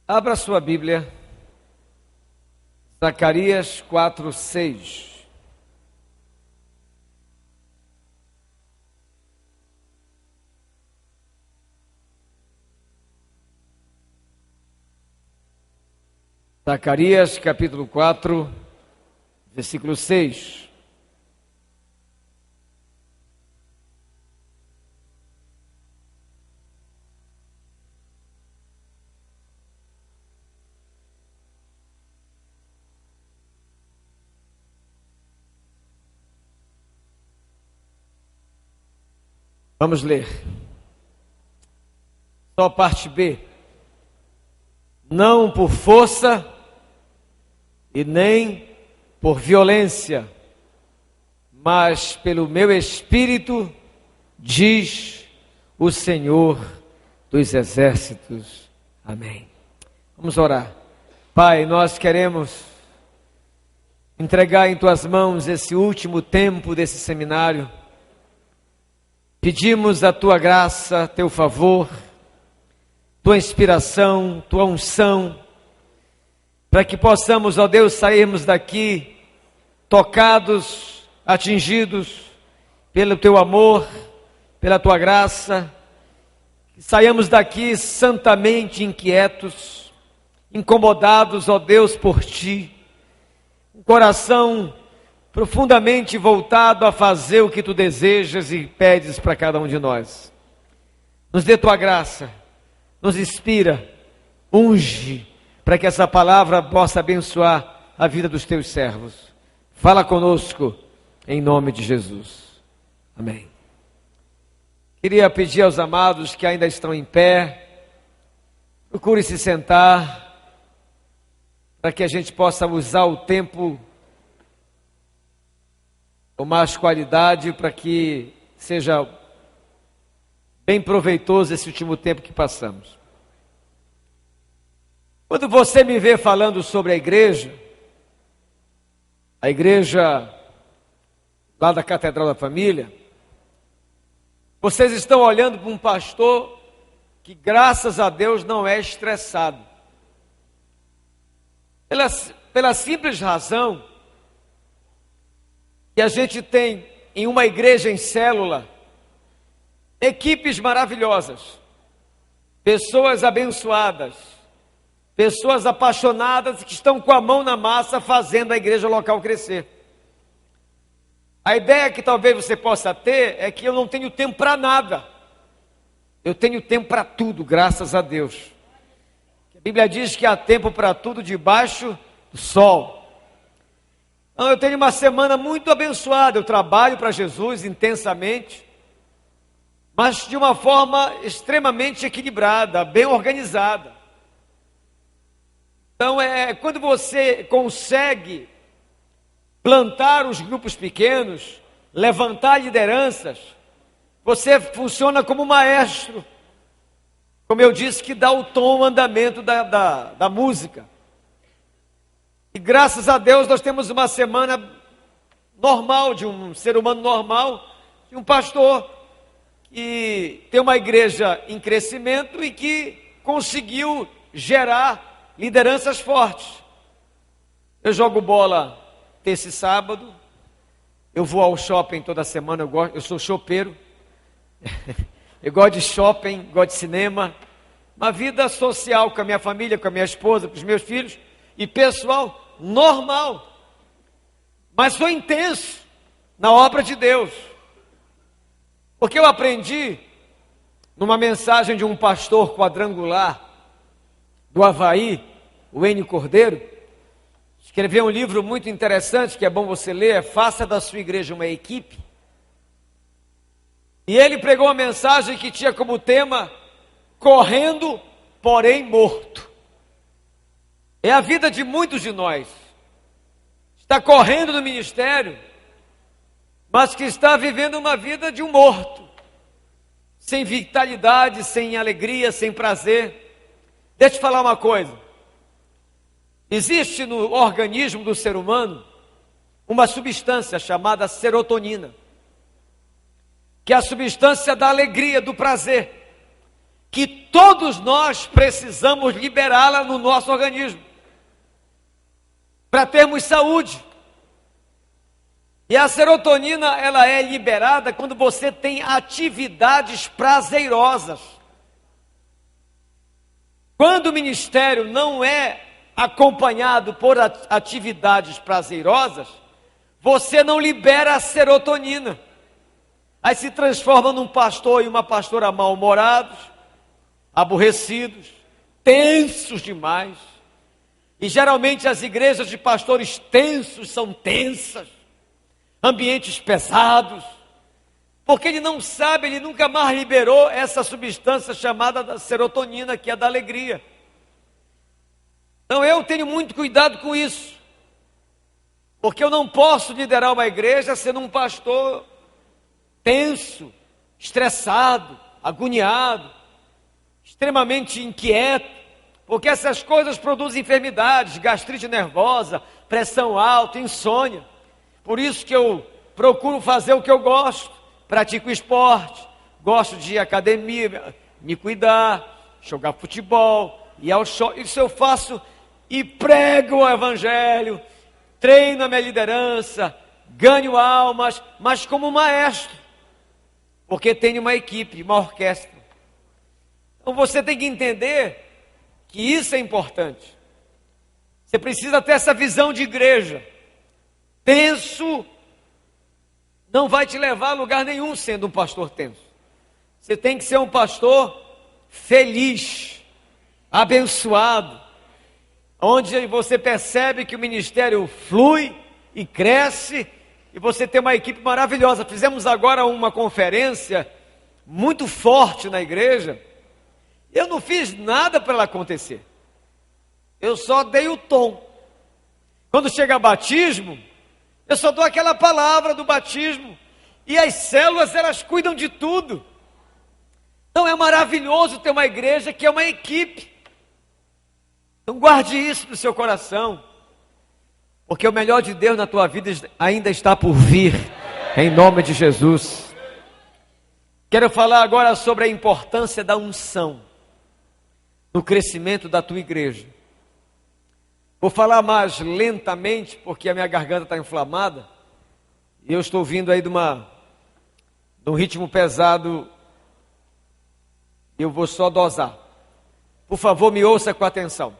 Abra sua Bíblia, Zacarias 4:6. Zacarias capítulo 4, versículo 6. Vamos ler. Só a parte B. Não por força e nem por violência, mas pelo meu Espírito, diz o Senhor dos Exércitos. Amém. Vamos orar. Pai, nós queremos entregar em Tuas mãos esse último tempo desse seminário. Pedimos a Tua graça, Teu favor, Tua inspiração, Tua unção, para que possamos, ó Deus, sairmos daqui tocados, atingidos pelo Teu amor, pela Tua graça, que saiamos daqui santamente inquietos, incomodados, ó Deus, por Ti, um coração profundamente voltado a fazer o que Tu desejas e pedes para cada um de nós. Nos dê Tua graça, nos inspira, unge, para que essa palavra possa abençoar a vida dos Teus servos. Fala conosco, em nome de Jesus. Amém. Queria pedir aos amados que ainda estão em pé, procure se sentar, para que a gente possa usar o tempo com mais qualidade, para que seja bem proveitoso esse último tempo que passamos. Quando você me vê falando sobre a igreja lá da Catedral da Família, vocês estão olhando para um pastor que, graças a Deus, não é estressado. Pela simples razão que a gente tem em uma igreja em célula, equipes maravilhosas, pessoas abençoadas, pessoas apaixonadas que estão com a mão na massa fazendo a igreja local crescer. A ideia que talvez você possa ter é que eu não tenho tempo para nada. Eu tenho tempo para tudo, graças a Deus. A Bíblia diz que há tempo para tudo debaixo do sol. Então, eu tenho uma semana muito abençoada. Eu trabalho para Jesus intensamente, mas de uma forma extremamente equilibrada, bem organizada. Então, quando você consegue plantar os grupos pequenos, levantar lideranças, você funciona como maestro, como eu disse, que dá o tom, o andamento da música. E graças a Deus nós temos uma semana normal, de um ser humano normal, de um pastor que tem uma igreja em crescimento e que conseguiu gerar lideranças fortes. Eu jogo bola terça e sábado, eu vou ao shopping toda semana, eu sou chopeiro, eu gosto de shopping, gosto de cinema, uma vida social com a minha família, com a minha esposa, com os meus filhos, e pessoal normal, mas sou intenso na obra de Deus, porque eu aprendi numa mensagem de um pastor quadrangular do Havaí, o N. Cordeiro, escreveu um livro muito interessante, que é bom você ler, Faça da Sua Igreja uma Equipe. E ele pregou uma mensagem que tinha como tema, correndo, porém morto. É a vida de muitos de nós, está correndo no ministério, mas que está vivendo uma vida de um morto, sem vitalidade, sem alegria, sem prazer. Deixa eu te falar uma coisa, existe no organismo do ser humano uma substância chamada serotonina, que é a substância da alegria, do prazer, que todos nós precisamos liberá-la no nosso organismo, para termos saúde. E a serotonina, ela é liberada quando você tem atividades prazerosas. Quando o ministério não é acompanhado por atividades prazerosas, você não libera a serotonina. Aí se transforma num pastor e uma pastora mal-humorados, aborrecidos, tensos demais. E geralmente as igrejas de pastores tensos são tensas, ambientes pesados, porque ele não sabe, ele nunca mais liberou essa substância chamada da serotonina, que é da alegria. Então eu tenho muito cuidado com isso, porque eu não posso liderar uma igreja sendo um pastor tenso, estressado, agoniado, extremamente inquieto, porque essas coisas produzem enfermidades, gastrite nervosa, pressão alta, insônia. Por isso que eu procuro fazer o que eu gosto, pratico esporte, gosto de academia, me cuidar, jogar futebol, ir ao show. Isso eu faço e prego o evangelho, treino a minha liderança, ganho almas, mas como maestro, porque tenho uma equipe, uma orquestra. Então você tem que entender que isso é importante. Você precisa ter essa visão de igreja. Tenso não vai te levar a lugar nenhum sendo um pastor tenso. Você tem que ser um pastor feliz, abençoado, onde você percebe que o ministério flui e cresce, e você tem uma equipe maravilhosa. Fizemos agora uma conferência muito forte na igreja. Eu não fiz nada para ela acontecer. Eu só dei o tom. Quando chega batismo, eu só dou aquela palavra do batismo. E as células, elas cuidam de tudo. Então é maravilhoso ter uma igreja que é uma equipe. Então guarde isso no seu coração, porque o melhor de Deus na tua vida ainda está por vir, em nome de Jesus. Quero falar agora sobre a importância da unção no crescimento da tua igreja. Vou falar mais lentamente, porque a minha garganta está inflamada, e eu estou vindo aí de um ritmo pesado, eu vou só dosar. Por favor, me ouça com atenção.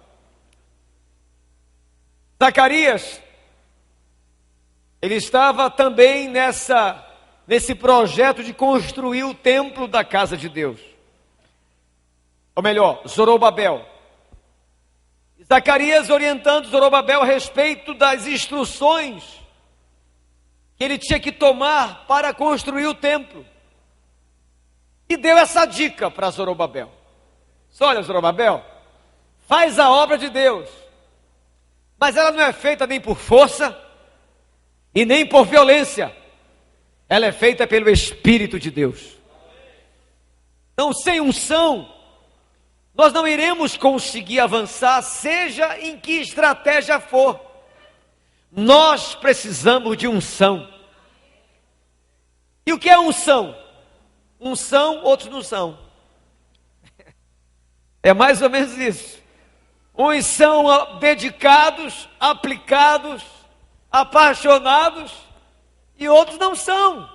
Zacarias, ele estava também nesse projeto de construir o templo da casa de Deus. Ou melhor, Zorobabel. Zacarias orientando Zorobabel a respeito das instruções que ele tinha que tomar para construir o templo. E deu essa dica para Zorobabel. Olha, Zorobabel, faz a obra de Deus, mas ela não é feita nem por força e nem por violência. Ela é feita pelo Espírito de Deus. Então, sem unção, nós não iremos conseguir avançar, seja em que estratégia for. Nós precisamos de unção. E o que é unção? Uns são, outros não são. É mais ou menos isso. Uns são dedicados, aplicados, apaixonados, e outros não são.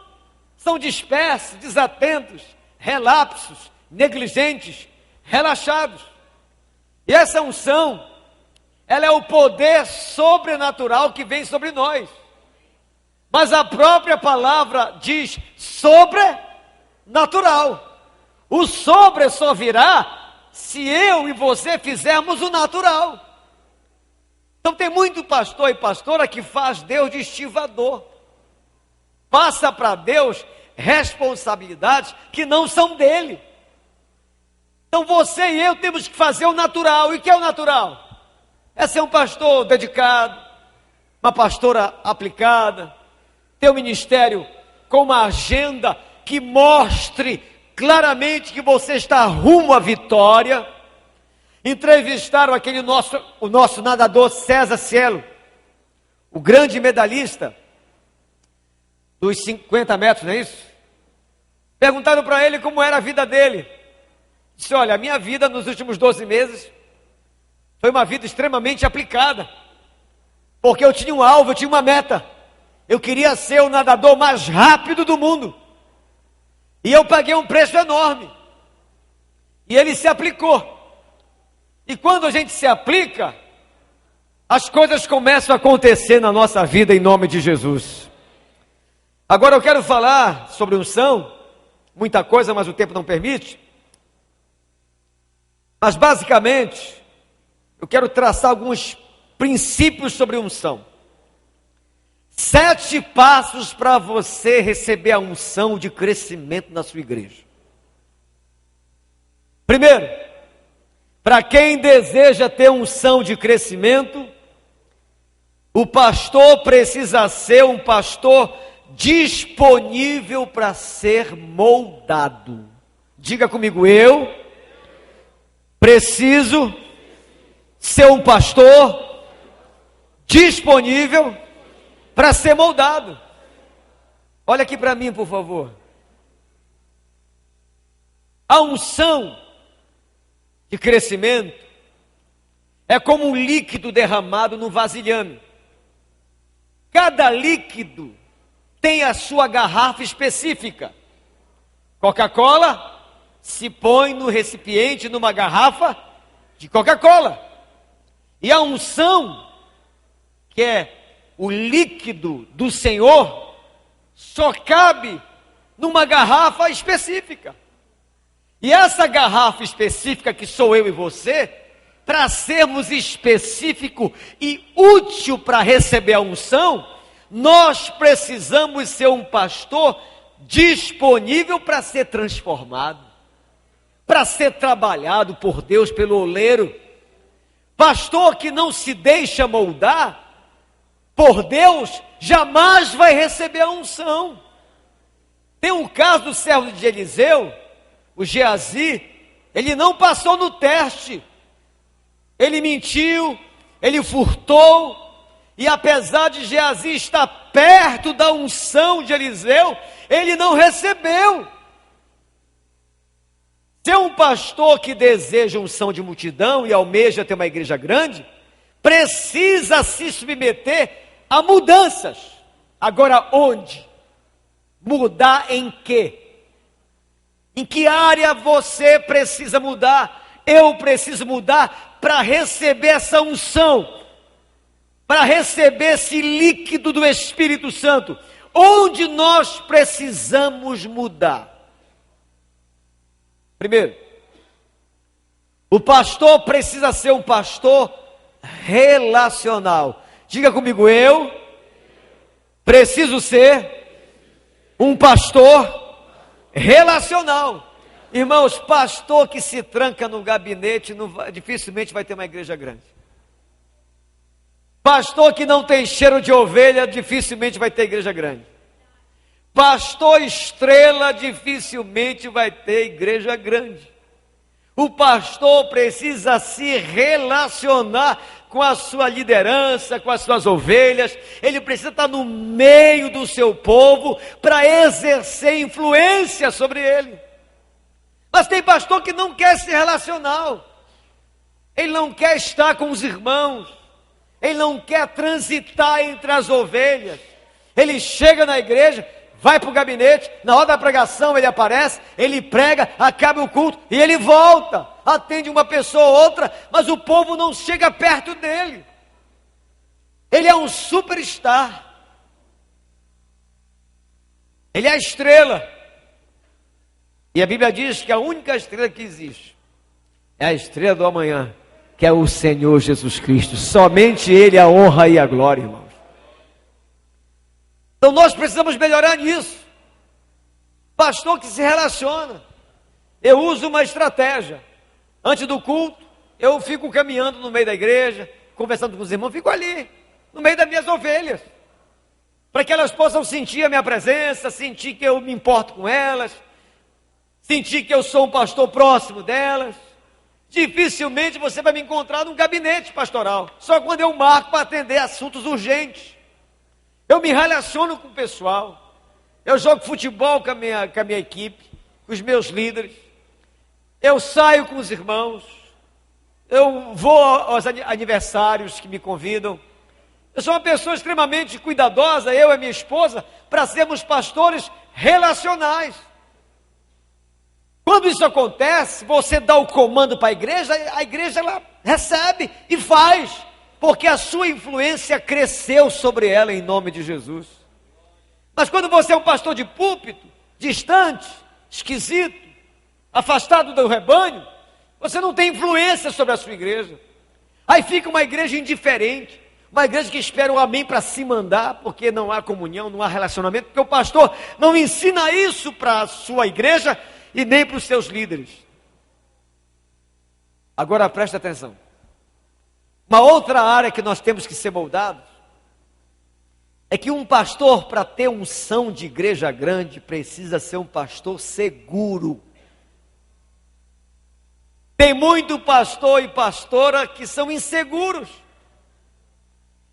São dispersos, desatentos, relapsos, negligentes, relaxados. E essa unção, ela é o poder sobrenatural que vem sobre nós. Mas a própria palavra diz sobrenatural. O sobre só virá se eu e você fizermos o natural. Então tem muito pastor e pastora que faz Deus de estivador. Passa para Deus responsabilidades que não são dele. Então você e eu temos que fazer o natural. E o que é o natural? É ser um pastor dedicado, uma pastora aplicada, ter um ministério com uma agenda que mostre claramente que você está rumo à vitória. Entrevistaram o nosso nadador César Cielo, o grande medalhista dos 50 metros, não é isso? Perguntaram para ele como era a vida dele. Disse: olha, a minha vida nos últimos 12 meses foi uma vida extremamente aplicada, porque eu tinha um alvo, eu tinha uma meta. Eu queria ser o nadador mais rápido do mundo, e eu paguei um preço enorme, e ele se aplicou. E quando a gente se aplica, as coisas começam a acontecer na nossa vida, em nome de Jesus. Agora eu quero falar sobre unção, muita coisa, mas o tempo não permite. Mas basicamente, eu quero traçar alguns princípios sobre unção. 7 passos para você receber a unção de crescimento na sua igreja. Primeiro, para quem deseja ter unção de crescimento, o pastor precisa ser um pastor disponível para ser moldado. Diga comigo: eu preciso ser um pastor disponível para ser moldado. Olha aqui para mim, por favor. A unção de crescimento é como um líquido derramado no vasilhame. Cada líquido tem a sua garrafa específica. Coca-Cola se põe no recipiente, numa garrafa de Coca-Cola. E a unção, que é o líquido do Senhor, só cabe numa garrafa específica. E essa garrafa específica, que sou eu e você, para sermos específico e útil para receber a unção, nós precisamos ser um pastor disponível para ser transformado, para ser trabalhado por Deus, pelo oleiro. Pastor que não se deixa moldar por Deus, jamais vai receber a unção. Tem um caso do servo de Eliseu, o Geazi. Ele não passou no teste, ele mentiu, ele furtou, e apesar de Geazi estar perto da unção de Eliseu, ele não recebeu. Ser um pastor que deseja unção de multidão e almeja ter uma igreja grande, precisa se submeter a mudanças. Agora, onde? Mudar em quê? Em que área você precisa mudar? Eu preciso mudar para receber essa unção, para receber esse líquido do Espírito Santo. Onde nós precisamos mudar? Primeiro, o pastor precisa ser um pastor relacional. Diga comigo: eu preciso ser um pastor relacional. Irmãos, pastor que se tranca no gabinete dificilmente vai ter uma igreja grande. Pastor que não tem cheiro de ovelha dificilmente vai ter igreja grande. Pastor estrela dificilmente vai ter igreja grande. O pastor precisa se relacionar com a sua liderança, com as suas ovelhas. Ele precisa estar no meio do seu povo para exercer influência sobre ele. Mas tem pastor que não quer ser relacional. Ele não quer estar com os irmãos. Ele não quer transitar entre as ovelhas. Ele chega na igreja, vai para o gabinete, na hora da pregação ele aparece, ele prega, acaba o culto e ele volta, atende uma pessoa ou outra, mas o povo não chega perto dele. Ele é um superstar. Ele é a estrela. E a Bíblia diz que a única estrela que existe é a estrela do amanhã, que é o Senhor Jesus Cristo. Somente Ele a honra e a glória, irmãos. Então nós precisamos melhorar nisso. Pastor que se relaciona. Eu uso uma estratégia. Antes do culto, eu fico caminhando no meio da igreja, conversando com os irmãos, fico ali, no meio das minhas ovelhas, para que elas possam sentir a minha presença, sentir que eu me importo com elas, sentir que eu sou um pastor próximo delas. Dificilmente você vai me encontrar num gabinete pastoral, só quando eu marco para atender assuntos urgentes. Eu me relaciono com o pessoal, eu jogo futebol com a minha equipe, com os meus líderes. Eu saio com os irmãos, eu vou aos aniversários que me convidam. Eu sou uma pessoa extremamente cuidadosa, eu e minha esposa, para sermos pastores relacionais. Quando isso acontece, você dá o comando para a igreja ela recebe e faz, porque a sua influência cresceu sobre ela em nome de Jesus. Mas quando você é um pastor de púlpito, distante, esquisito, afastado do rebanho, você não tem influência sobre a sua igreja. Aí fica uma igreja indiferente, uma igreja que espera um amém para se mandar, porque não há comunhão, não há relacionamento, porque o pastor não ensina isso para a sua igreja e nem para os seus líderes. Agora presta atenção. Uma outra área que nós temos que ser moldados é que um pastor, para ter unção de igreja grande, precisa ser um pastor seguro. Tem muito pastor e pastora que são inseguros.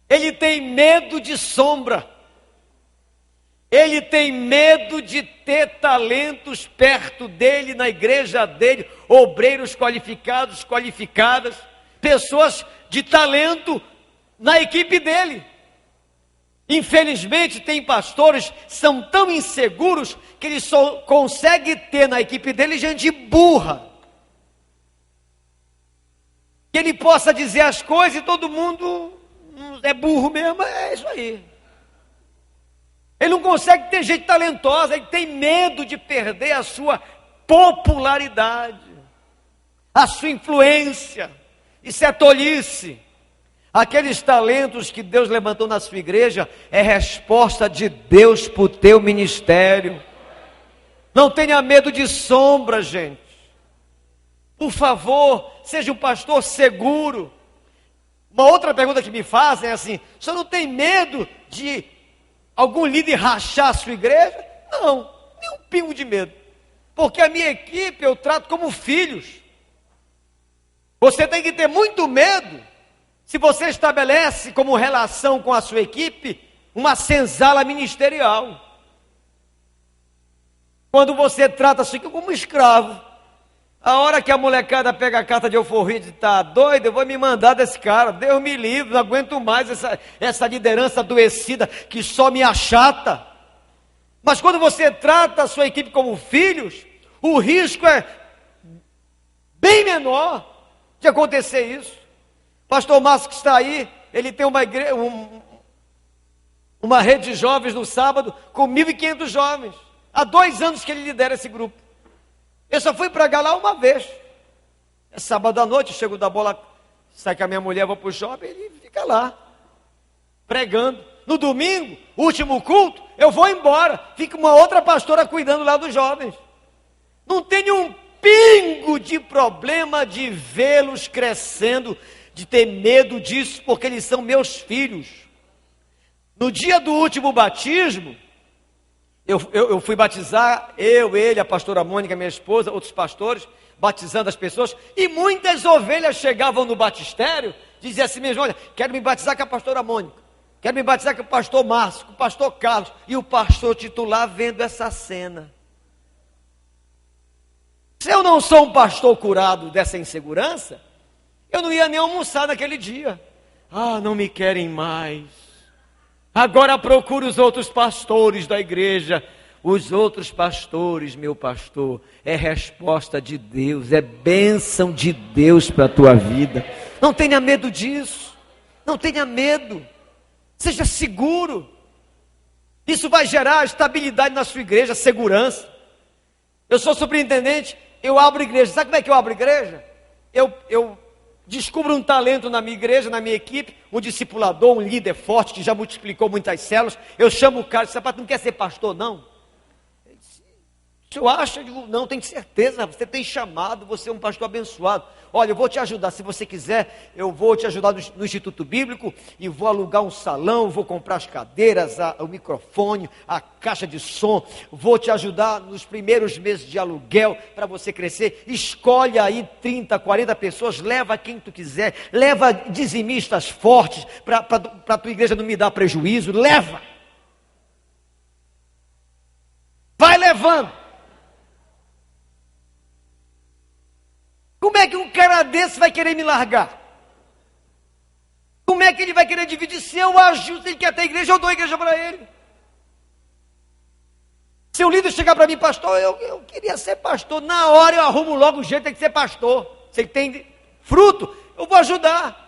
Ele tem medo de sombra. Ele tem medo de ter talentos perto dele, na igreja dele, obreiros qualificados, qualificadas, pessoas de talento na equipe dele. Infelizmente, tem pastores que são tão inseguros que ele só consegue ter na equipe dele gente burra. Que ele possa dizer as coisas e todo mundo é burro mesmo, é isso aí. Ele não consegue ter gente talentosa, ele tem medo de perder a sua popularidade, a sua influência. Isso é tolice. Aqueles talentos que Deus levantou na sua igreja é resposta de Deus para o teu ministério. Não tenha medo de sombra, gente. Por favor, seja um pastor seguro. Uma outra pergunta que me fazem é assim: o senhor não tem medo de algum líder rachar a sua igreja? Não, nem um pingo de medo. Porque a minha equipe eu trato como filhos. Você tem que ter muito medo se você estabelece como relação com a sua equipe uma senzala ministerial. Quando você trata a sua equipe como escravo. A hora que a molecada pega a carta de alforria e diz: tá doido, eu vou me mandar desse cara, Deus me livre, não aguento mais essa liderança adoecida que só me achata. Mas quando você trata a sua equipe como filhos, o risco é bem menor de acontecer isso. Pastor Márcio que está aí, ele tem uma rede de jovens no sábado com 1.500 jovens. Há 2 anos que ele lidera esse grupo. Eu só fui pregar lá uma vez. É sábado à noite, eu chego da bola, sai com a minha mulher, vou para o shopping, ele fica lá, pregando. No domingo, último culto, eu vou embora. Fica uma outra pastora cuidando lá dos jovens. Não tenho um pingo de problema de vê-los crescendo, de ter medo disso, porque eles são meus filhos. No dia do último batismo, eu fui batizar, ele, a pastora Mônica, minha esposa, outros pastores, batizando as pessoas, e muitas ovelhas chegavam no batistério, diziam assim mesmo: olha, quero me batizar com a pastora Mônica, quero me batizar com o pastor Márcio, com o pastor Carlos, e o pastor titular vendo essa cena. Se eu não sou um pastor curado dessa insegurança, eu não ia nem almoçar naquele dia. Ah, não me querem mais. Agora procure os outros pastores da igreja. Os outros pastores, meu pastor, é resposta de Deus, é bênção de Deus para a tua vida. Não tenha medo disso. Não tenha medo. Seja seguro. Isso vai gerar estabilidade na sua igreja, segurança. Eu sou superintendente, eu abro igreja. Sabe como é que eu abro igreja? Eu descubro um talento na minha igreja, na minha equipe, um discipulador, um líder forte, que já multiplicou muitas células. Eu chamo o cara e disse: não quer ser pastor, não? Ele disse: o senhor acha? Eu digo: não, tenho certeza, você tem chamado, você é um pastor abençoado. Olha, eu vou te ajudar, se você quiser, eu vou te ajudar no Instituto Bíblico, e vou alugar um salão, vou comprar as cadeiras, o microfone, a caixa de som, vou te ajudar nos primeiros meses de aluguel, para você crescer. Escolhe aí 30, 40 pessoas, leva quem tu quiser, leva dizimistas fortes, para a tua igreja não me dar prejuízo, leva. Vai levando. cara desse vai querer me largar? Como é que ele vai querer dividir? Se eu ajudo, se ele quer ter igreja, eu dou a igreja para ele. Se o líder chegar para mim, pastor, eu queria ser pastor, na hora eu arrumo logo o jeito, tem que ser pastor. Se ele tem fruto, eu vou ajudar.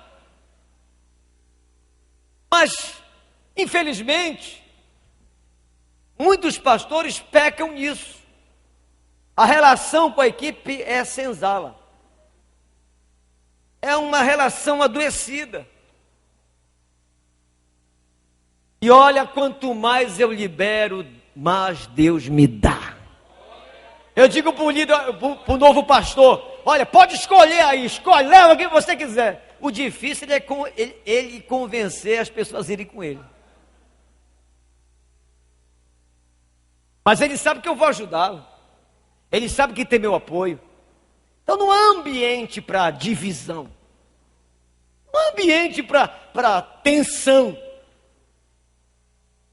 Mas, infelizmente, muitos pastores pecam nisso. A relação com a equipe é senzala. É uma relação adoecida. E olha, quanto mais eu libero, mais Deus me dá. Eu digo para o líder, para o novo pastor, olha, pode escolher aí, escolhe, leva quem você quiser. O difícil é ele convencer as pessoas a irem com ele. Mas ele sabe que eu vou ajudá-lo. Ele sabe que tem meu apoio. Então não há ambiente para divisão. Não há ambiente para tensão.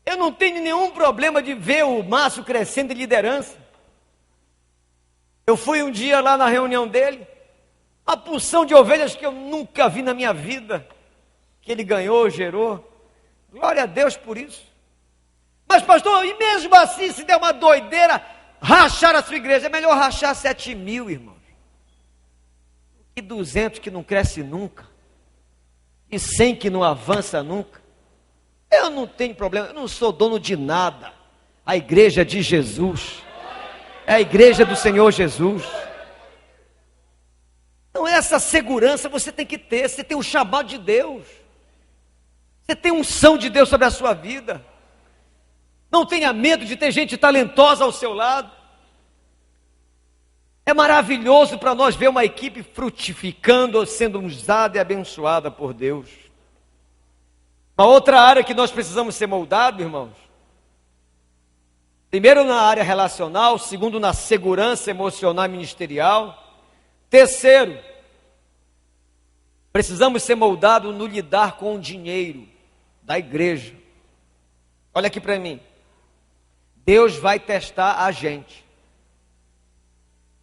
Eu não tenho nenhum problema de ver o Márcio crescendo em liderança. Eu fui um dia lá na reunião dele, uma porção de ovelhas que eu nunca vi na minha vida, que ele ganhou, gerou. Glória a Deus por isso. Mas pastor, e mesmo assim, se der uma doideira, rachar a sua igreja, é melhor rachar 7.000, irmãos. E 200 que não cresce nunca. E 100 que não avança nunca. Eu não tenho problema, eu não sou dono de nada. A igreja é de Jesus. É a igreja do Senhor Jesus. Então essa segurança você tem que ter. Você tem o chamado de Deus. Você tem unção de Deus sobre a sua vida. Não tenha medo de ter gente talentosa ao seu lado. É maravilhoso para nós ver uma equipe frutificando, sendo usada e abençoada por Deus. Uma outra área que nós precisamos ser moldados, irmãos. Primeiro na área relacional, segundo na segurança emocional e ministerial. Terceiro, precisamos ser moldados no lidar com o dinheiro da igreja. Olha aqui para mim. Deus vai testar a gente.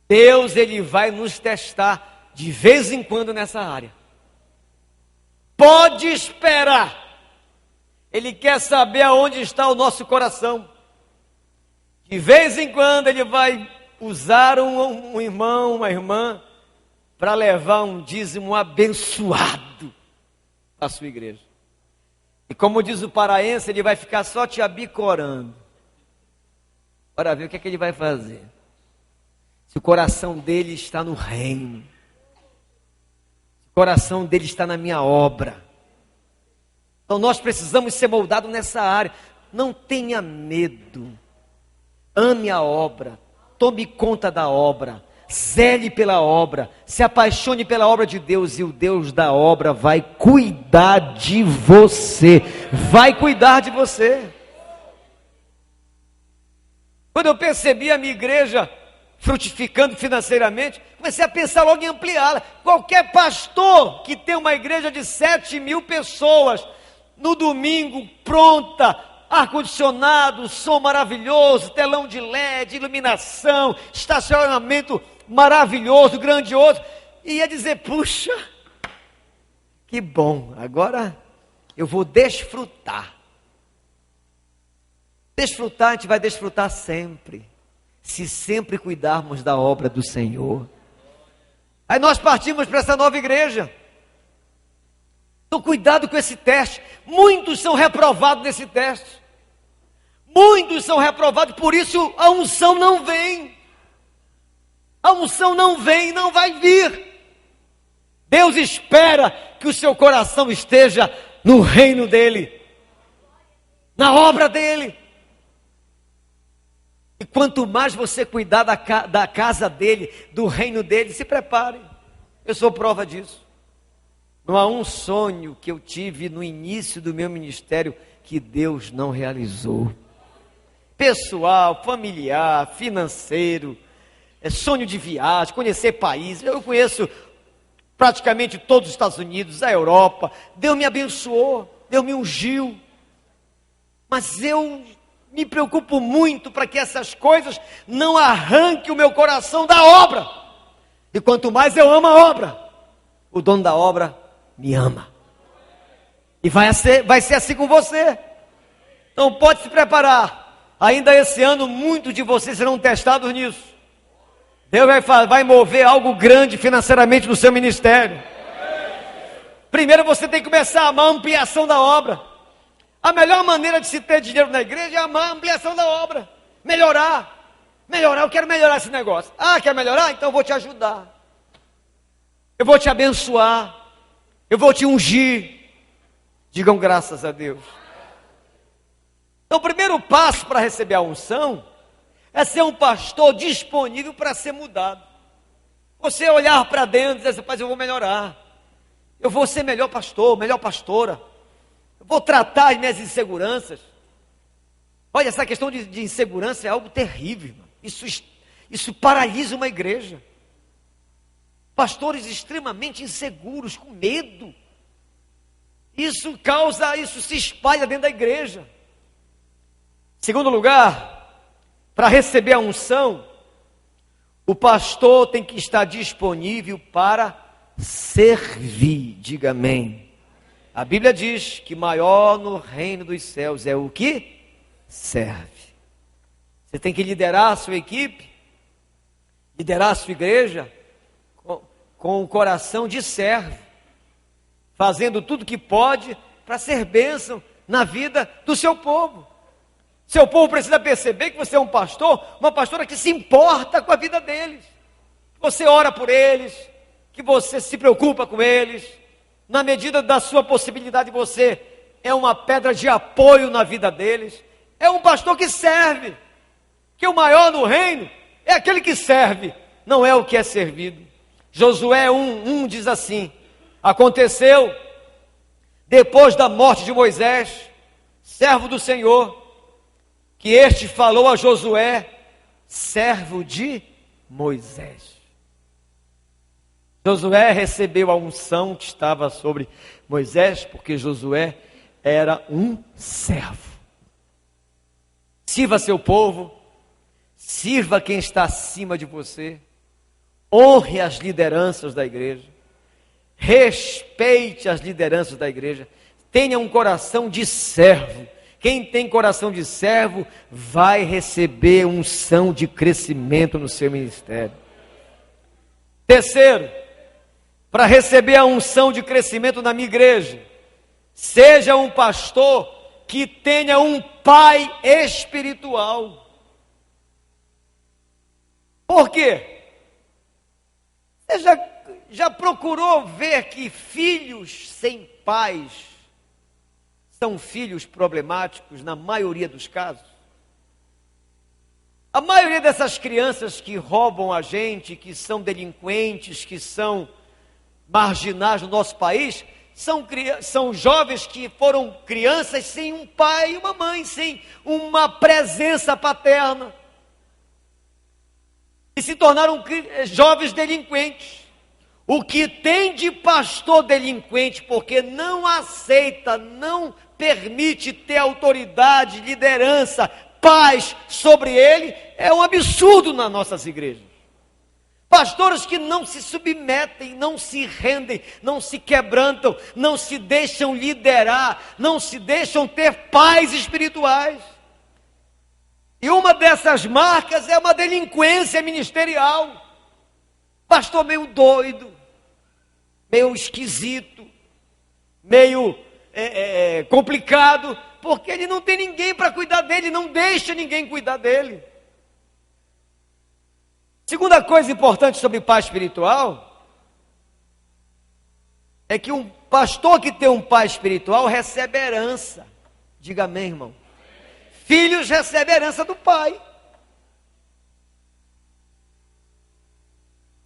Deus, Ele vai nos testar de vez em quando nessa área. Pode esperar. Ele quer saber aonde está o nosso coração. De vez em quando Ele vai usar um irmão, uma irmã, para levar um dízimo abençoado à sua igreja. E como diz o paraense, Ele vai ficar só te abicorando, para ver o que é que Ele vai fazer. Se o coração dele está no reino, se o coração dele está na minha obra. Então nós precisamos ser moldados nessa área. Não tenha medo. Ame a obra. Tome conta da obra. Zele pela obra. Se apaixone pela obra de Deus. E o Deus da obra vai cuidar de você. Vai cuidar de você. Quando eu percebi a minha igreja frutificando financeiramente, comecei a pensar logo em ampliá-la. Qualquer pastor que tem uma igreja de 7.000 pessoas, no domingo, pronta, ar-condicionado, som maravilhoso, telão de LED, iluminação, estacionamento maravilhoso, grandioso, e ia dizer, puxa, que bom, agora eu vou desfrutar. Desfrutar, a gente vai desfrutar sempre, se sempre cuidarmos da obra do Senhor. Aí nós partimos para essa nova igreja. Então cuidado com esse teste. Muitos são reprovados nesse teste. Muitos são reprovados, por isso a unção não vem. A unção não vem, não vai vir. Deus espera que o seu coração esteja no reino dEle, na obra dEle. E quanto mais você cuidar da casa dEle, do reino dEle, se prepare. Eu sou prova disso. Não há um sonho que eu tive no início do meu ministério que Deus não realizou. Pessoal, familiar, financeiro, sonho de viagem, conhecer países. Eu conheço praticamente todos os Estados Unidos, a Europa. Deus me abençoou, Deus me ungiu. Mas eu me preocupo muito para que essas coisas não arranquem o meu coração da obra. E quanto mais eu amo a obra, o dono da obra me ama. E vai ser assim com você. Então pode se preparar. Ainda esse ano, muitos de vocês serão testados nisso. Deus vai mover algo grande financeiramente no seu ministério. Primeiro você tem que começar a amar a ampliação da obra. A melhor maneira de se ter dinheiro na igreja é amar a ampliação da obra. Melhorar, eu quero melhorar esse negócio. Ah, quer melhorar? Então eu vou te ajudar. Eu vou te abençoar. Eu vou te ungir. Digam graças a Deus. Então o primeiro passo para receber a unção é ser um pastor disponível para ser mudado. Você olhar para dentro e dizer assim, rapaz, eu vou melhorar. Eu vou ser melhor pastor, melhor pastora. Eu vou tratar as minhas inseguranças. Olha, essa questão de insegurança é algo terrível, irmão. Isso paralisa uma igreja. Pastores extremamente inseguros, com medo. Isso se espalha dentro da igreja. Segundo lugar, para receber a unção, o pastor tem que estar disponível para servir. Diga amém. A Bíblia diz que maior no reino dos céus é o que serve. Você tem que liderar a sua equipe, liderar a sua igreja com o coração de servo, fazendo tudo que pode para ser bênção na vida do seu povo. Seu povo precisa perceber que você é um pastor, uma pastora que se importa com a vida deles. Você ora por eles, que você se preocupa com eles. Na medida da sua possibilidade, você é uma pedra de apoio na vida deles. É um pastor que serve. Que o maior no reino é aquele que serve, não é o que é servido. Josué 1 diz assim: aconteceu, depois da morte de Moisés, servo do Senhor, que este falou a Josué, servo de Moisés. Josué recebeu a unção que estava sobre Moisés, porque Josué era um servo. Sirva seu povo, sirva quem está acima de você, honre as lideranças da igreja, respeite as lideranças da igreja, tenha um coração de servo. Quem tem coração de servo vai receber unção de crescimento no seu ministério. Terceiro, para receber a unção de crescimento na minha igreja, seja um pastor que tenha um pai espiritual. Por quê? Você já procurou ver que filhos sem pais são filhos problemáticos na maioria dos casos? A maioria dessas crianças que roubam a gente, que são delinquentes, que são marginais no nosso país, são jovens que foram crianças sem um pai e uma mãe, sem uma presença paterna. E se tornaram jovens delinquentes. O que tem de pastor delinquente, porque não aceita, não permite ter autoridade, liderança, paz sobre ele, é um absurdo nas nossas igrejas. Pastores que não se submetem, não se rendem, não se quebrantam, não se deixam liderar, não se deixam ter pais espirituais. E uma dessas marcas é uma delinquência ministerial. Pastor meio doido, meio esquisito, meio complicado, porque ele não tem ninguém para cuidar dele, não deixa ninguém cuidar dele. Segunda coisa importante sobre pai espiritual é que um pastor que tem um pai espiritual recebe herança. Diga amém, irmão. Filhos recebem herança do pai.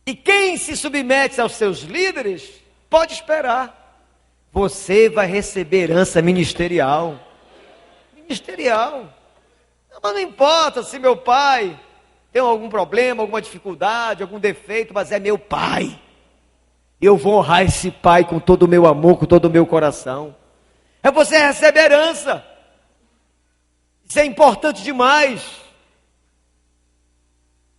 E quem se submete aos seus líderes, pode esperar. Você vai receber herança ministerial. Ministerial. Mas não importa se meu pai tem algum problema, alguma dificuldade, algum defeito, mas é meu pai. Eu vou honrar esse pai com todo o meu amor, com todo o meu coração. É você receber herança. Isso é importante demais.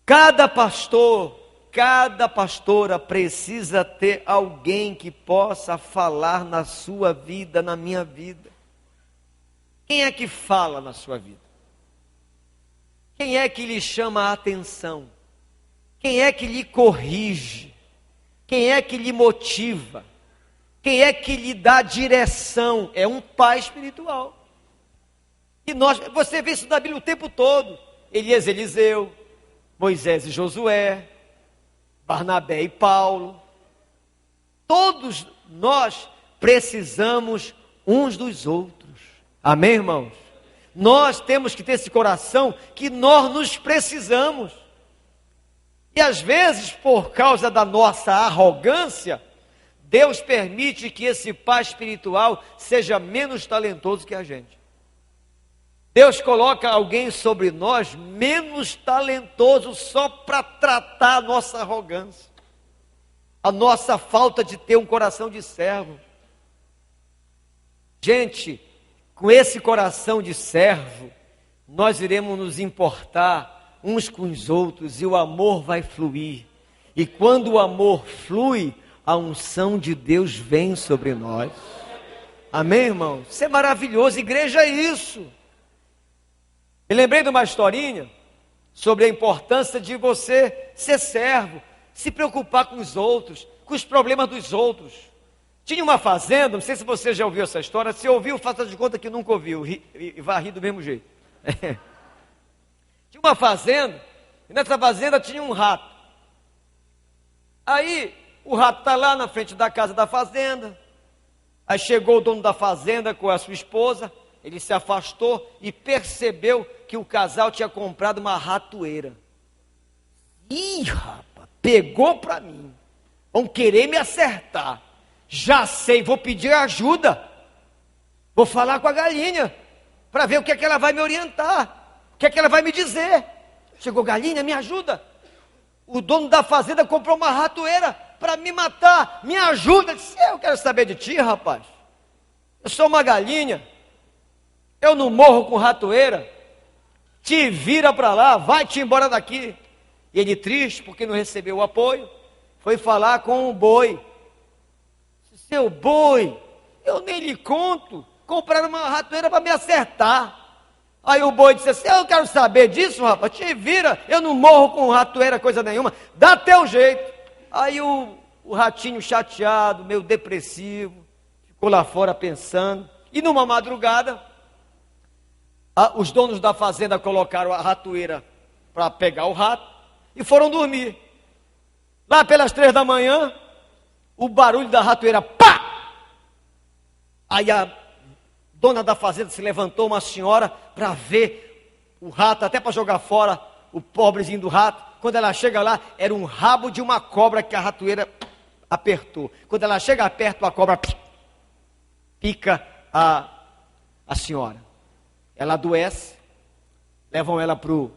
Cada pastor, cada pastora precisa ter alguém que possa falar na sua vida, na minha vida. Quem é que fala na sua vida? Quem é que lhe chama a atenção? Quem é que lhe corrige? Quem é que lhe motiva? Quem é que lhe dá direção? É um pai espiritual. E você vê isso na Bíblia o tempo todo. Elias e Eliseu, Moisés e Josué, Barnabé e Paulo. Todos nós precisamos uns dos outros. Amém, irmãos? Nós temos que ter esse coração que nós nos precisamos. E às vezes, por causa da nossa arrogância, Deus permite que esse pai espiritual seja menos talentoso que a gente. Deus coloca alguém sobre nós menos talentoso só para tratar a nossa arrogância, a nossa falta de ter um coração de servo. Gente, com esse coração de servo, nós iremos nos importar uns com os outros e o amor vai fluir. E quando o amor flui, a unção de Deus vem sobre nós. Amém, irmão? Isso é maravilhoso, igreja é isso. Me lembrei de uma historinha sobre a importância de você ser servo, se preocupar com os outros, com os problemas dos outros. Tinha uma fazenda, não sei se você já ouviu essa história, se ouviu, faça de conta que nunca ouviu, e vai rir do mesmo jeito. Tinha uma fazenda, e nessa fazenda tinha um rato. Aí, o rato está lá na frente da casa da fazenda, aí chegou o dono da fazenda com a sua esposa, ele se afastou e percebeu que o casal tinha comprado uma ratoeira. Ih, rapaz, pegou para mim, vão querer me acertar. Já sei, vou pedir ajuda. Vou falar com a galinha para ver o que é que ela vai me orientar, o que é que ela vai me dizer. Chegou, galinha, me ajuda. O dono da fazenda comprou uma ratoeira para me matar. Me ajuda. Eu disse, eu quero saber de ti, rapaz. Eu sou uma galinha. Eu não morro com ratoeira. Te vira para lá, vai-te embora daqui. E ele, triste porque não recebeu o apoio, foi falar com o boi. Seu boi, eu nem lhe conto, compraram uma ratoeira para me acertar. Aí o boi disse assim, eu quero saber disso, rapaz, te vira, eu não morro com ratoeira, coisa nenhuma, dá teu jeito. Aí o ratinho chateado, meio depressivo, ficou lá fora pensando, e numa madrugada, os donos da fazenda colocaram a ratoeira para pegar o rato, e foram dormir. Lá pelas 3 da manhã, o barulho da ratoeira, pá! Aí a dona da fazenda se levantou, uma senhora, para ver o rato, até para jogar fora o pobrezinho do rato. Quando ela chega lá, era um rabo de uma cobra que a ratoeira apertou. Quando ela chega perto, a cobra pica a senhora. Ela adoece, levam ela para o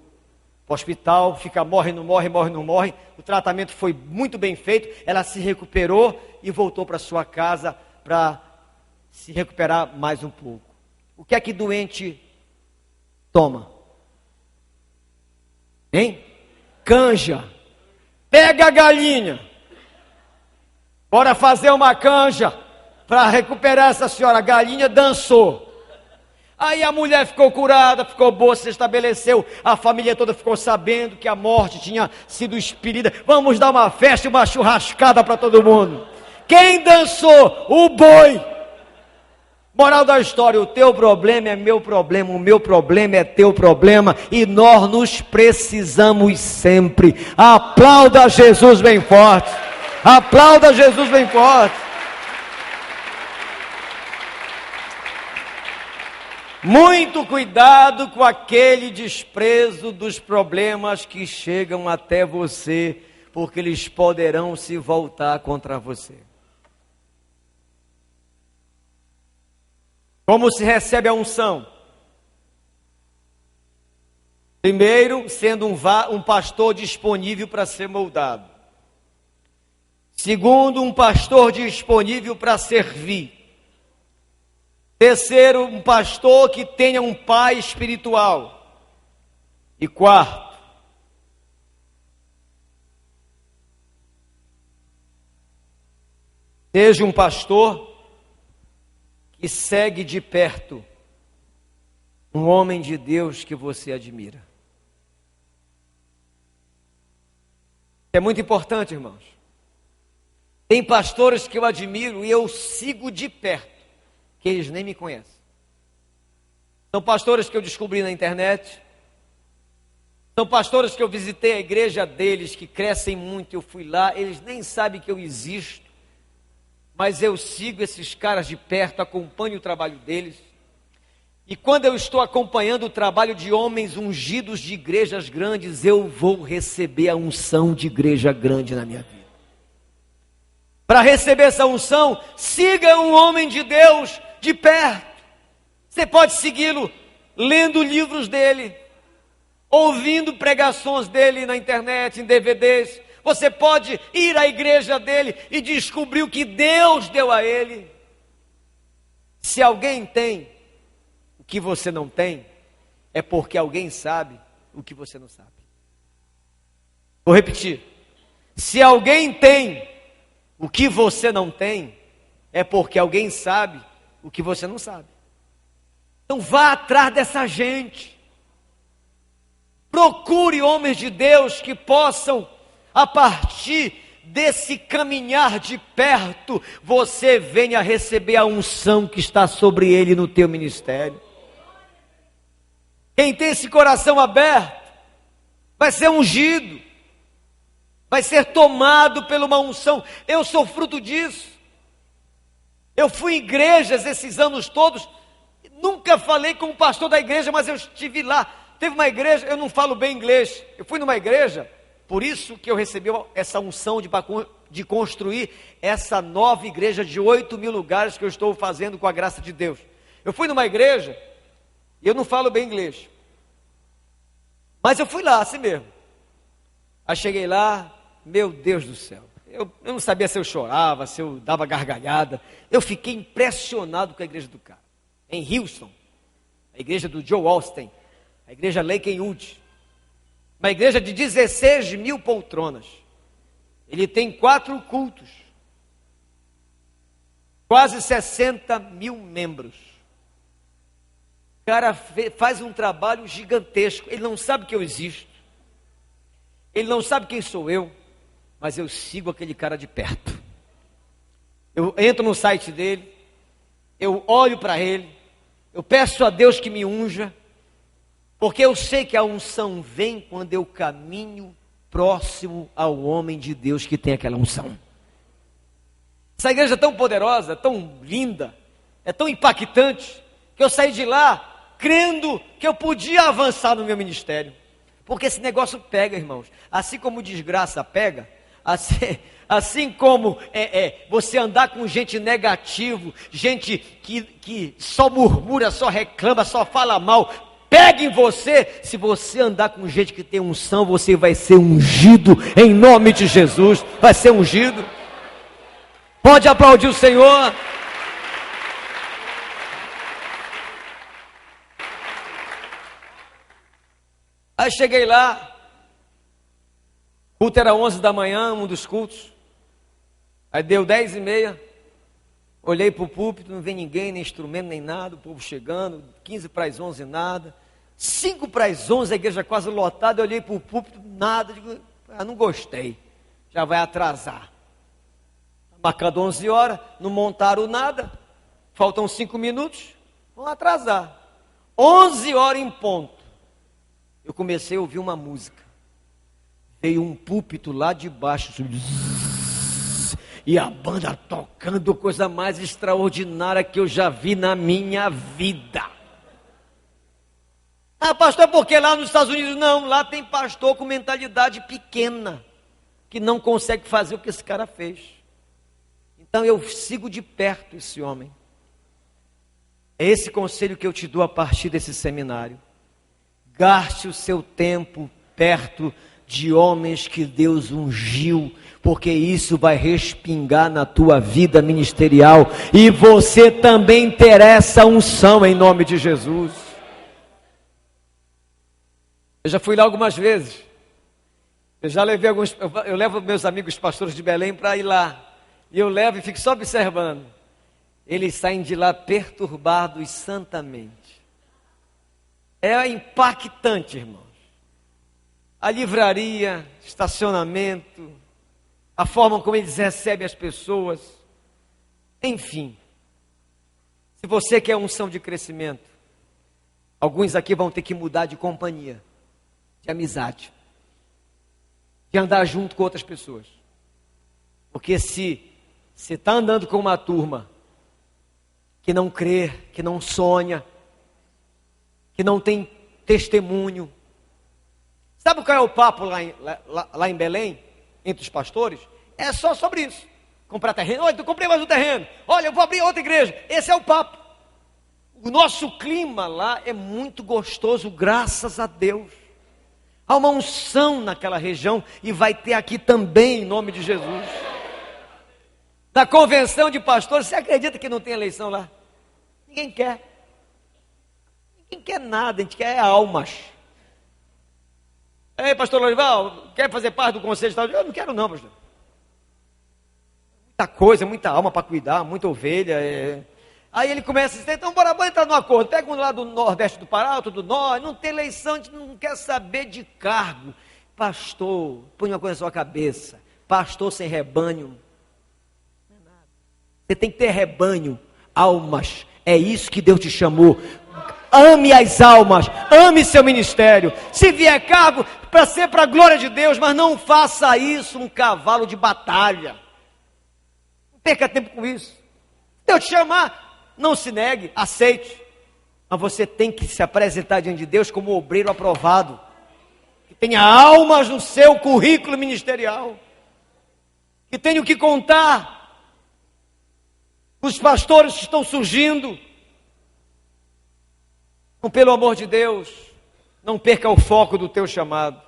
hospital, fica morre, não morre, morre, não morre. O tratamento foi muito bem feito, ela se recuperou e voltou para sua casa para se recuperar mais um pouco. O que é que doente toma? Hein? Canja. Pega a galinha. Bora fazer uma canja para recuperar essa senhora. A galinha dançou. Aí a mulher ficou curada, ficou boa, se estabeleceu, a família toda ficou sabendo que a morte tinha sido expelida. Vamos dar uma festa, uma churrascada para todo mundo. Quem dançou? O boi. Moral da história, o teu problema é meu problema, o meu problema é teu problema, e nós nos precisamos sempre. Aplauda Jesus bem forte. Aplauda Jesus bem forte. Muito cuidado com aquele desprezo dos problemas que chegam até você, porque eles poderão se voltar contra você. Como se recebe a unção? Primeiro, sendo um pastor disponível para ser moldado. Segundo, um pastor disponível para servir. Terceiro, um pastor que tenha um pai espiritual. E quarto, Seja um pastor que segue de perto um homem de Deus que você admira. É muito importante, irmãos. Tem pastores que eu admiro e eu sigo de perto, que eles nem me conhecem. São pastores que eu descobri na internet. São pastores que eu visitei a igreja deles, que crescem muito, eu fui lá, eles nem sabem que eu existo. Mas eu sigo esses caras de perto, acompanho o trabalho deles. E quando eu estou acompanhando o trabalho de homens ungidos de igrejas grandes, eu vou receber a unção de igreja grande na minha vida. Para receber essa unção, siga um homem de Deus de perto. Você pode segui-lo lendo livros dele, ouvindo pregações dele na internet, em DVDs. Você pode ir à igreja dele e descobrir o que Deus deu a ele. Se alguém tem o que você não tem, é porque alguém sabe o que você não sabe. Vou repetir. Se alguém tem o que você não tem, é porque alguém sabe o que você não sabe. Então vá atrás dessa gente. Procure homens de Deus que possam, a partir desse caminhar de perto, você venha receber a unção que está sobre ele no teu ministério. Quem tem esse coração aberto, vai ser ungido, vai ser tomado por uma unção. Eu sou fruto disso. Eu fui em igrejas esses anos todos, nunca falei com o pastor da igreja, mas eu estive lá. Teve uma igreja, eu não falo bem inglês, eu fui numa igreja, por isso que eu recebi essa unção de construir essa nova igreja de 8.000 lugares que eu estou fazendo com a graça de Deus. Eu fui numa igreja, e eu não falo bem inglês, mas eu fui lá, assim mesmo. Aí cheguei lá, meu Deus do céu, eu não sabia se eu chorava, se eu dava gargalhada. Eu fiquei impressionado com a igreja do cara, em Houston, a igreja do Joe Austin, a igreja Lakewood, uma igreja de 16.000 poltronas. Ele tem 4 cultos, quase 60.000 membros. O cara faz um trabalho gigantesco. Ele não sabe que eu existo, ele não sabe quem sou eu, mas eu sigo aquele cara de perto. Eu entro no site dele, eu olho para ele, eu peço a Deus que me unja, porque eu sei que a unção vem quando eu caminho próximo ao homem de Deus que tem aquela unção. Essa igreja é tão poderosa, tão linda, é tão impactante, que eu saí de lá crendo que eu podia avançar no meu ministério. Porque esse negócio pega, irmãos. Assim como desgraça pega, assim como você andar com gente negativa, gente que só murmura, só reclama, só fala mal, pega em você. Se você andar com gente que tem unção, você vai ser ungido em nome de Jesus. Vai ser ungido. Pode aplaudir o Senhor. Aí cheguei lá, o culto era 11 da manhã, um dos cultos. Aí deu 10h30, olhei para o púlpito, não vem ninguém, nem instrumento, nem nada, o povo chegando, 15 para as 11, nada. 5 para as 11, a igreja quase lotada, eu olhei para o púlpito, nada, digo, não gostei, já vai atrasar. Marcando 11 horas, não montaram nada, faltam 5 minutos, vão atrasar. 11 horas em ponto, eu comecei a ouvir uma música. Veio um púlpito lá de baixo, e a banda tocando, coisa mais extraordinária que eu já vi na minha vida. Ah, pastor, porque lá nos Estados Unidos? Não, lá tem pastor com mentalidade pequena, que não consegue fazer o que esse cara fez. Então eu sigo de perto esse homem. É esse conselho que eu te dou a partir desse seminário. Gaste o seu tempo perto de homens que Deus ungiu, porque isso vai respingar na tua vida ministerial, e você também terá essa unção em nome de Jesus. Eu já fui lá algumas vezes. Eu já levei eu levo meus amigos pastores de Belém para ir lá. E eu levo e fico só observando. Eles saem de lá perturbados santamente. É impactante, irmãos. A livraria, estacionamento, a forma como eles recebem as pessoas. Enfim. Se você quer unção de crescimento, alguns aqui vão ter que mudar de companhia, de amizade, de andar junto com outras pessoas. Porque se você está andando com uma turma que não crê, que não sonha, que não tem testemunho. Sabe qual é o papo lá em Belém, entre os pastores? É só sobre isso. Comprar terreno. Olha, eu comprei mais um terreno. Olha, eu vou abrir outra igreja. Esse é o papo. O nosso clima lá é muito gostoso, graças a Deus. Há uma unção naquela região e vai ter aqui também, em nome de Jesus. Da convenção de pastores, você acredita que não tem eleição lá? Ninguém quer. Ninguém quer nada, a gente quer almas. Ei, pastor Lorival, quer fazer parte do conselho estadual? Eu não quero não, pastor. Muita coisa, muita alma para cuidar, muita ovelha. Aí ele começa a dizer, então bora entrar no acordo. Pega um lá do nordeste do Pará, outro do norte, não tem eleição, a gente não quer saber de cargo. Pastor, põe uma coisa na sua cabeça, pastor sem rebanho. Você tem que ter rebanho, almas. É isso que Deus te chamou. Ame as almas, ame seu ministério. Se vier cargo, para ser para a glória de Deus, mas não faça isso um cavalo de batalha. Não perca tempo com isso. Deus te chamar, não se negue, aceite. Mas você tem que se apresentar diante de Deus como obreiro aprovado. Que tenha almas no seu currículo ministerial. Que tenha o que contar. Os pastores que estão surgindo. Então, pelo amor de Deus, não perca o foco do teu chamado.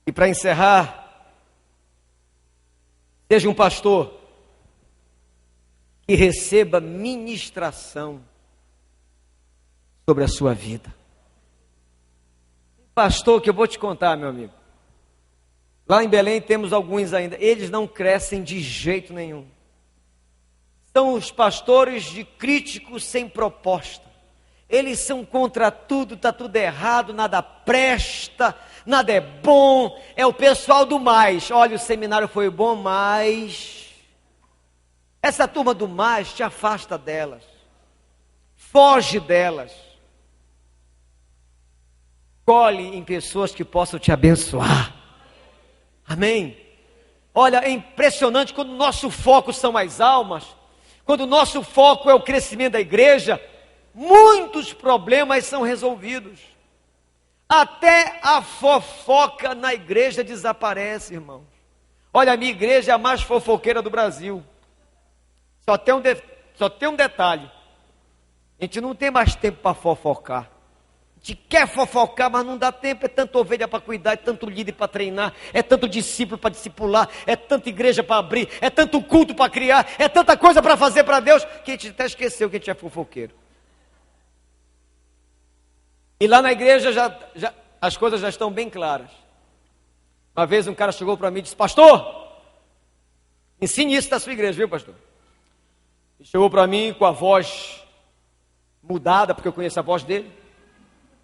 E para encerrar, seja um pastor que receba ministração sobre a sua vida. Pastor, que eu vou te contar, meu amigo. Lá em Belém temos alguns ainda, eles não crescem de jeito nenhum. São os pastores de críticos sem proposta. Eles são contra tudo, está tudo errado, nada presta, nada é bom. É o pessoal do mais. Olha, o seminário foi bom, mas essa turma do mais te afasta delas. Foge delas. Colhe em pessoas que possam te abençoar. Amém? Olha, é impressionante quando o nosso foco são as almas. Quando o nosso foco é o crescimento da igreja, muitos problemas são resolvidos. Até a fofoca na igreja desaparece, irmãos. Olha, a minha igreja é a mais fofoqueira do Brasil. Só tem um detalhe. A gente não tem mais tempo para fofocar. A gente quer fofocar, mas não dá tempo. É tanta ovelha para cuidar, é tanto líder para treinar, é tanto discípulo para discipular, é tanta igreja para abrir, é tanto culto para criar, é tanta coisa para fazer para Deus, que a gente até esqueceu que a gente é fofoqueiro. E lá na igreja as coisas já estão bem claras. Uma vez um cara chegou para mim e disse, pastor, ensine isso da sua igreja, viu, pastor? Ele chegou para mim com a voz mudada, porque eu conheço a voz dele.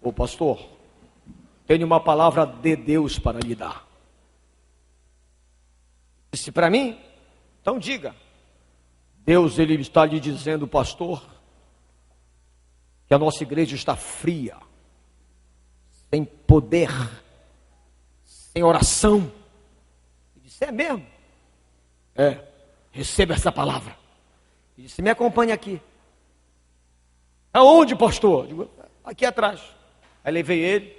Ô pastor, tenho uma palavra de Deus para lhe dar. Disse para mim, então diga. Deus, ele está lhe dizendo, pastor, que a nossa igreja está fria, sem poder, sem oração. Ele disse, é mesmo? É, receba essa palavra. Ele disse, me acompanhe aqui. Aonde, pastor? Digo, aqui atrás. Aí levei ele,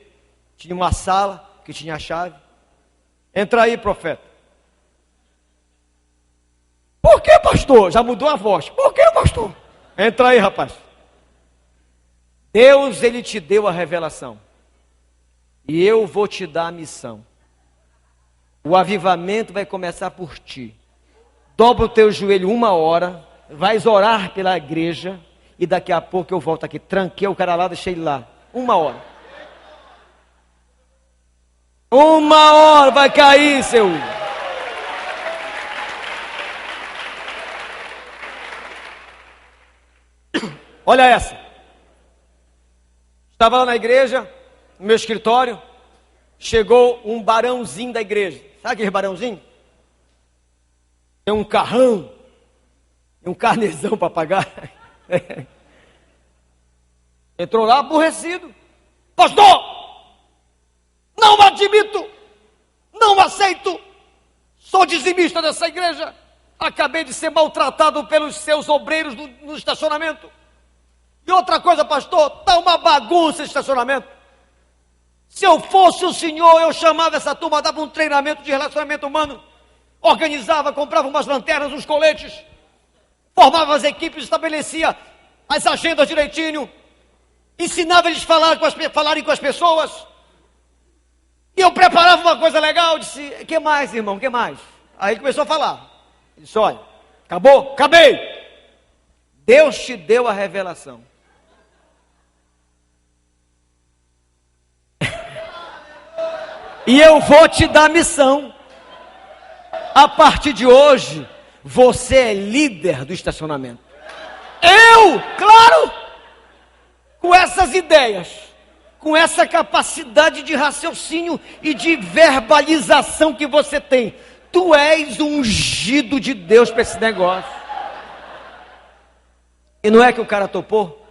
tinha uma sala que tinha a chave. Entra aí, profeta. Por que, pastor? Já mudou a voz. Por que, pastor? Entra aí, rapaz. Deus, ele te deu a revelação. E eu vou te dar a missão. O avivamento vai começar por ti. Dobra o teu joelho 1 hora, vais orar pela igreja, e daqui a pouco eu volto aqui. Tranquei o cara lá, deixei ele lá. 1 hora. 1 hora vai cair, seu. Olha essa. Estava lá na igreja, no meu escritório, chegou um barãozinho da igreja. Sabe aquele barãozinho? Tem um carrão, um carnezão para pagar. Entrou lá aborrecido. Pastor, não admito, não aceito, sou dizimista dessa igreja, acabei de ser maltratado pelos seus obreiros no estacionamento. E outra coisa, pastor, está uma bagunça esse estacionamento. Se eu fosse o senhor, eu chamava essa turma, dava um treinamento de relacionamento humano, organizava, comprava umas lanternas, uns coletes, formava as equipes, estabelecia as agendas direitinho, ensinava eles a falarem com as pessoas, e eu preparava uma coisa legal, disse, que mais, irmão, que mais? Aí ele começou a falar, ele disse, olha, acabou? Acabei! Deus te deu a revelação. E eu vou te dar missão. A partir de hoje, você é líder do estacionamento. Eu, claro, com essas ideias, com essa capacidade de raciocínio e de verbalização que você tem, tu és um ungido de Deus para esse negócio. E não é que o cara topou?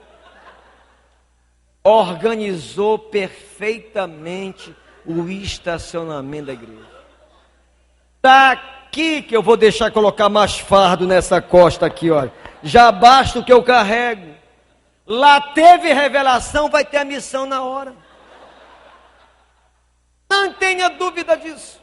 Organizou perfeitamente o estacionamento da igreja. Está aqui que eu vou deixar colocar mais fardo nessa costa aqui, olha. Já basta o que eu carrego. Lá teve revelação, vai ter a missão na hora. Não tenha dúvida disso.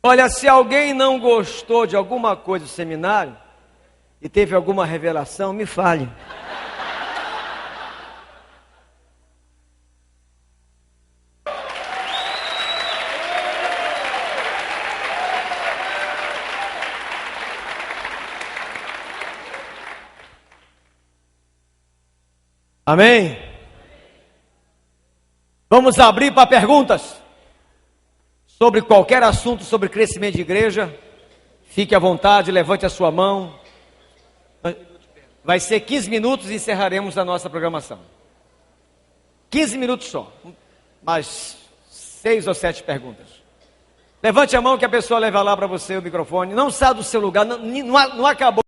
Olha, se alguém não gostou de alguma coisa do seminário e teve alguma revelação, me fale. Amém? Vamos abrir para perguntas sobre qualquer assunto sobre crescimento de igreja. Fique à vontade, levante a sua mão. Vai ser 15 minutos e encerraremos a nossa programação. 15 minutos só. Mais 6 ou 7 perguntas. Levante a mão que a pessoa leva lá para você o microfone. Não saia do seu lugar, não acabou.